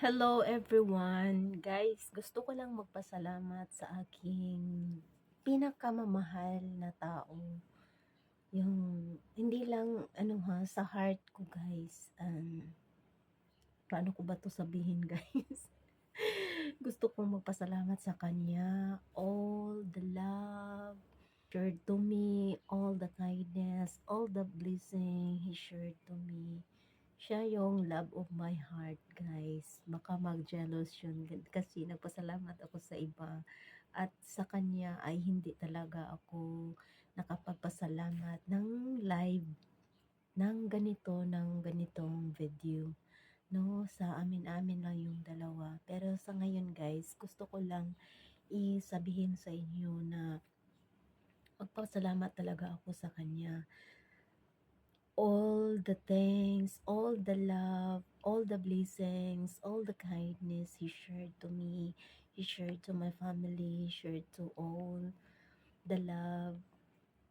Hello everyone! Guys, gusto ko lang magpasalamat sa aking pinakamamahal na tao. Yung hindi lang sa heart ko guys. Paano ko ba to sabihin guys? Gusto kong magpasalamat sa kanya. All the love shared to me, all the kindness, all the blessing he shared to me. Siya yung love of my heart, guys. Baka mag-jealous yun kasi nagpasalamat ako sa iba. At sa kanya ay hindi talaga ako nakapagpasalamat ng live ng ganitong video. No, sa amin-amin lang yung dalawa. Pero sa ngayon, guys, gusto ko lang isabihin sa inyo na magpasalamat talaga ako sa kanya. All the things, all the love, all the blessings, all the kindness he shared to me, he shared to my family, he shared to all the love.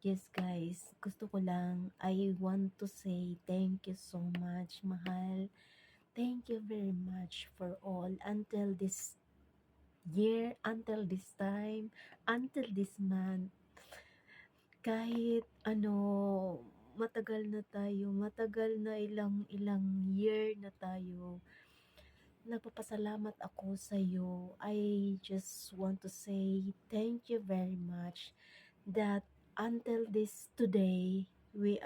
Yes guys, gusto ko lang, I want to say thank you so much, mahal. Thank you very much for all until this year, until this time, until this month. Kahit matagal na ilang year na tayo, nagpapasalamat ako sa iyo. I just want to say thank you very much that until this today, you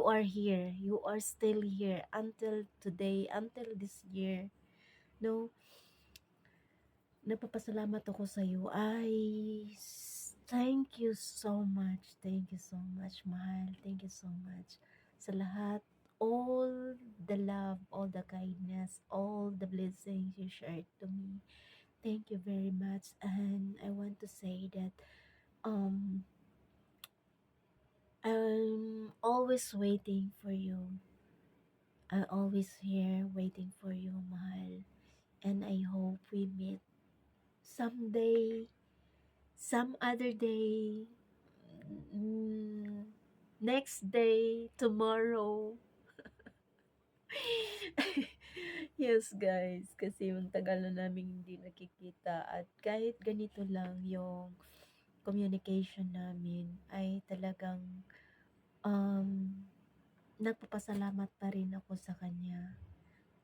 are here, you are still here until today, until this year. No, nagpapasalamat ako sa iyo. Thank you so much. Thank you so much, mahal. Thank you so much sa lahat. All the love, all the kindness, all the blessings you shared to me. Thank you very much. And I want to say that um I'm always waiting for you. I'm always here waiting for you, mahal. And I hope we meet someday, some other day, mm, next day, tomorrow. Yes guys, kasi yung tagal na namin hindi nakikita at kahit ganito lang yung communication namin ay talagang um, nagpapasalamat pa rin ako sa kanya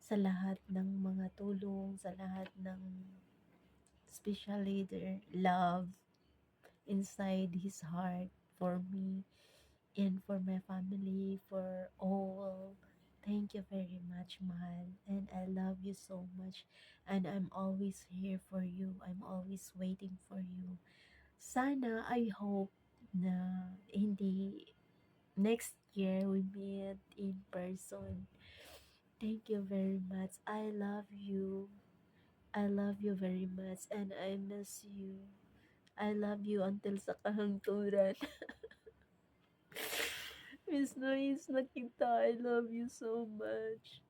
sa lahat ng mga tulong, sa lahat ng especially their love inside his heart for me and for my family, for all. Thank you very much, mahal. And I love you so much. And I'm always here for you. I'm always waiting for you. Sana, I hope na hindi next year we meet in person. Thank you very much. I love you. I love you very much and I miss you. I love you until sa kahangturan. Miss na kita. I love you so much.